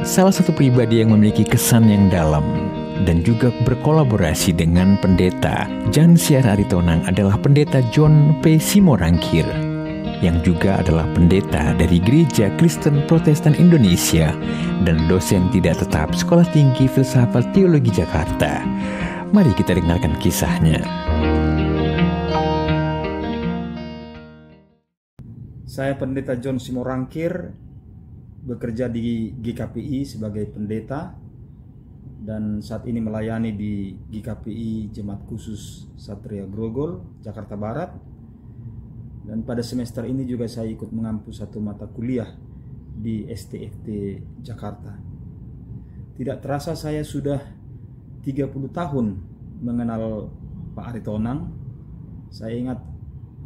Salah satu pribadi yang memiliki kesan yang dalam dan juga berkolaborasi dengan pendeta Jan Siar Aritonang adalah pendeta John P. Simorangkir, yang juga adalah pendeta dari Gereja Kristen Protestan Indonesia dan dosen tidak tetap Sekolah Tinggi Filsafat Teologi Jakarta. Mari kita dengarkan kisahnya. Saya pendeta John Simorangkir, bekerja di GKPI sebagai pendeta dan saat ini melayani di GKPI Jemaat Khusus Satria Grogol, Jakarta Barat. Dan pada semester ini juga saya ikut mengampu satu mata kuliah di STFT Jakarta. Tidak terasa saya sudah 30 tahun mengenal Pak Aritonang. Saya ingat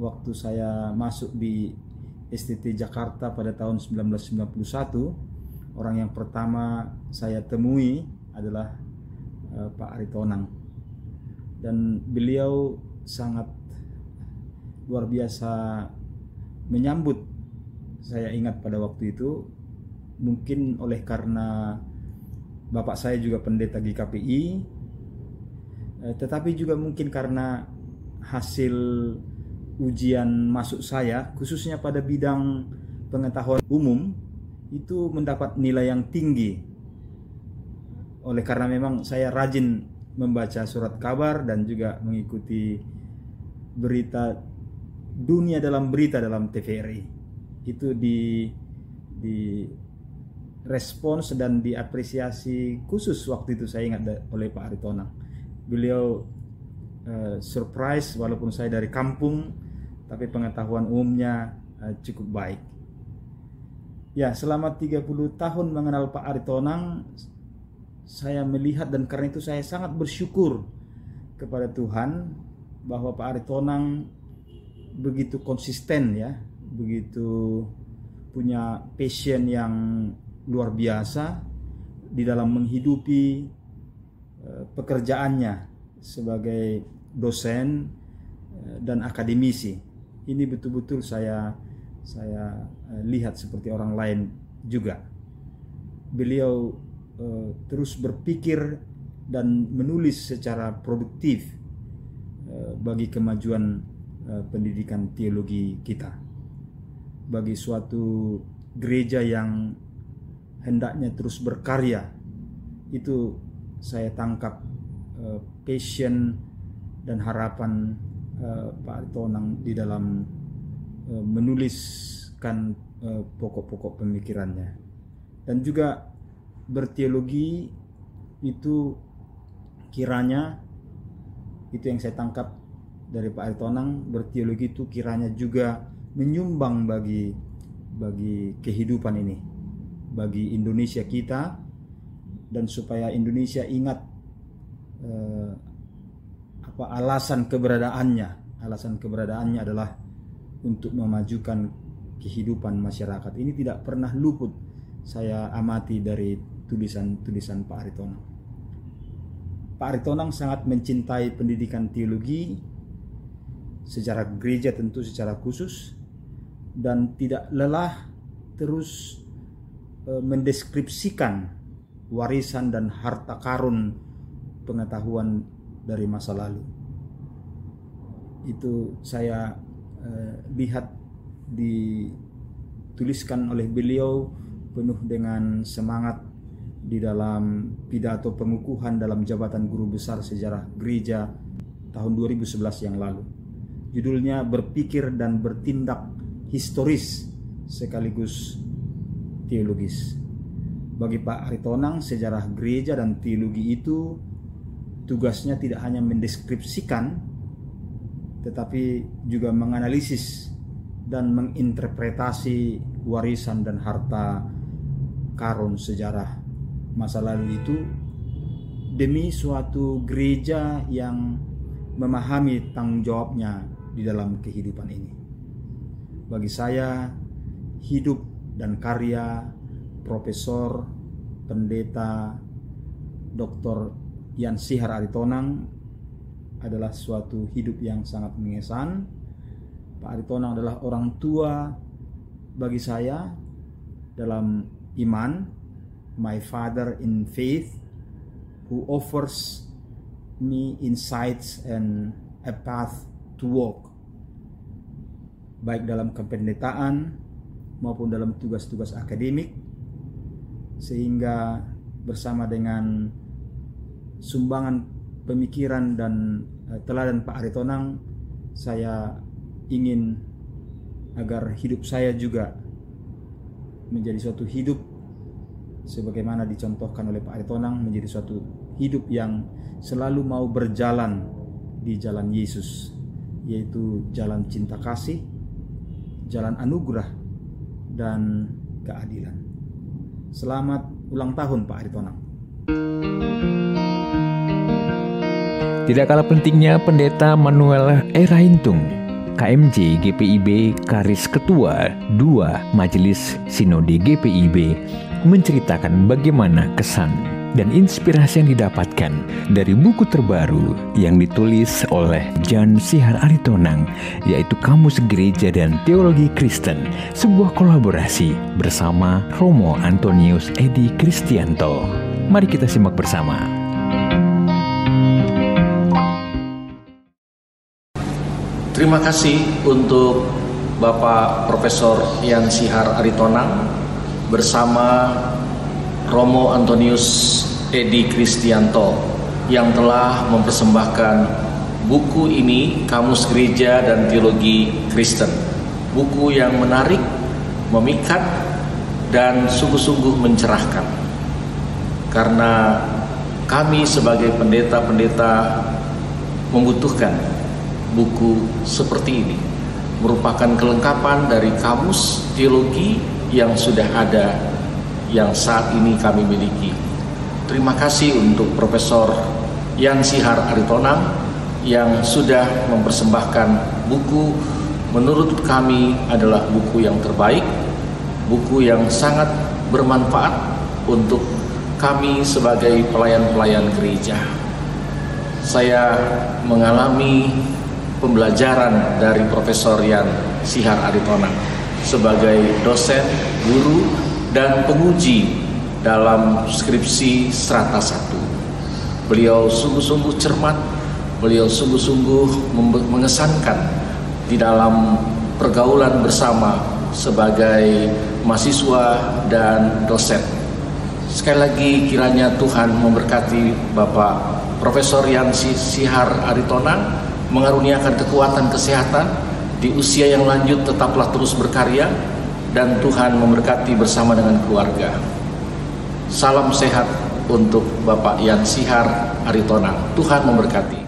waktu saya masuk di STT Jakarta pada tahun 1991, orang yang pertama saya temui adalah Pak Aritonang, dan beliau sangat luar biasa menyambut. Saya ingat pada waktu itu, mungkin oleh karena bapak saya juga pendeta GKPI, tetapi juga mungkin karena hasil ujian masuk saya, khususnya pada bidang pengetahuan umum, itu mendapat nilai yang tinggi. Oleh karena memang saya rajin membaca surat kabar dan juga mengikuti berita dunia dalam berita dalam TVRI. Itu di respons dan diapresiasi khusus waktu itu, saya ingat, oleh Pak Aritonang. Beliau surprise, walaupun saya dari kampung, tapi pengetahuan umumnya cukup baik. Ya, selama 30 tahun mengenal Pak Aritonang, saya melihat, dan karena itu saya sangat bersyukur kepada Tuhan bahwa Pak Aritonang begitu konsisten, ya, begitu punya passion yang luar biasa di dalam menghidupi pekerjaannya sebagai dosen dan akademisi. Ini betul-betul saya lihat seperti orang lain juga. Beliau terus berpikir dan menulis secara produktif bagi kemajuan pendidikan teologi kita. Bagi suatu gereja yang hendaknya terus berkarya, itu saya tangkap passion dan harapan Pak Aritonang di dalam menuliskan pokok-pokok pemikirannya. Dan juga berteologi itu kiranya, itu yang saya tangkap dari Pak Aritonang, berteologi itu kiranya juga menyumbang bagi kehidupan ini, bagi Indonesia kita, dan supaya Indonesia ingat alasan keberadaannya adalah untuk memajukan kehidupan masyarakat. Ini tidak pernah luput saya amati dari tulisan Pak Aritonang. Pak Aritonang sangat mencintai pendidikan teologi secara gereja, tentu secara khusus, dan tidak lelah terus mendeskripsikan warisan dan harta karun pengetahuan dari masa lalu. Itu saya lihat dituliskan oleh beliau penuh dengan semangat di dalam pidato pengukuhan dalam jabatan guru besar sejarah gereja tahun 2011 yang lalu. Judulnya Berpikir dan Bertindak Historis sekaligus Teologis. Bagi Pak Aritonang, sejarah gereja dan teologi itu tugasnya tidak hanya mendeskripsikan, tetapi juga menganalisis dan menginterpretasi warisan dan harta karun sejarah masa lalu itu demi suatu gereja yang memahami tanggung jawabnya di dalam kehidupan ini. Bagi saya, hidup dan karya Profesor Pendeta Dr. Jan Siar Aritonang adalah suatu hidup yang sangat mengesan. Pak Aritonang adalah orang tua bagi saya dalam iman, my father in faith, who offers me insights and a path to walk, baik dalam kependetaan maupun dalam tugas-tugas akademik, sehingga bersama dengan sumbangan pemikiran dan teladan Pak Aritonang, saya ingin agar hidup saya juga menjadi suatu hidup sebagaimana dicontohkan oleh Pak Aritonang, menjadi suatu hidup yang selalu mau berjalan di jalan Yesus, yaitu jalan cinta kasih, jalan anugerah, dan keadilan. Selamat ulang tahun Pak Aritonang. Tidak kalah pentingnya Pendeta Manuel Eraintung, KMJ GPIB Karis Ketua 2 Majelis Sinode GPIB, menceritakan bagaimana kesan dan inspirasi yang didapatkan dari buku terbaru yang ditulis oleh Jan Sihar Aritonang, yaitu Kamus Gereja dan Teologi Kristen, sebuah kolaborasi bersama Romo Antonius Edi Kristianto. Mari kita simak bersama. Terima kasih untuk Bapak Profesor Jan Sihar Aritonang bersama Romo Antonius Edi Kristianto yang telah mempersembahkan buku ini, Kamus Gereja dan Teologi Kristen. Buku yang menarik, memikat, dan sungguh-sungguh mencerahkan. Karena kami sebagai pendeta-pendeta membutuhkan buku seperti ini, merupakan kelengkapan dari kamus teologi yang sudah ada, yang saat ini kami miliki. Terima kasih untuk Profesor Jan Sihar Aritonang yang sudah mempersembahkan buku menurut kami adalah buku yang terbaik, buku yang sangat bermanfaat untuk kami sebagai pelayan-pelayan gereja. Saya mengalami pembelajaran dari Profesor Jan Sihar Aritonang sebagai dosen, guru, dan penguji dalam skripsi Strata 1. Beliau sungguh-sungguh cermat, beliau sungguh-sungguh mengesankan di dalam pergaulan bersama sebagai mahasiswa dan dosen. Sekali lagi kiranya Tuhan memberkati Bapak Profesor Jan Sihar Aritonang, mengaruniakan kekuatan kesehatan di usia yang lanjut, tetaplah terus berkarya, dan Tuhan memberkati bersama dengan keluarga. Salam sehat untuk Bapak Jan Sihar Aritonang. Tuhan memberkati.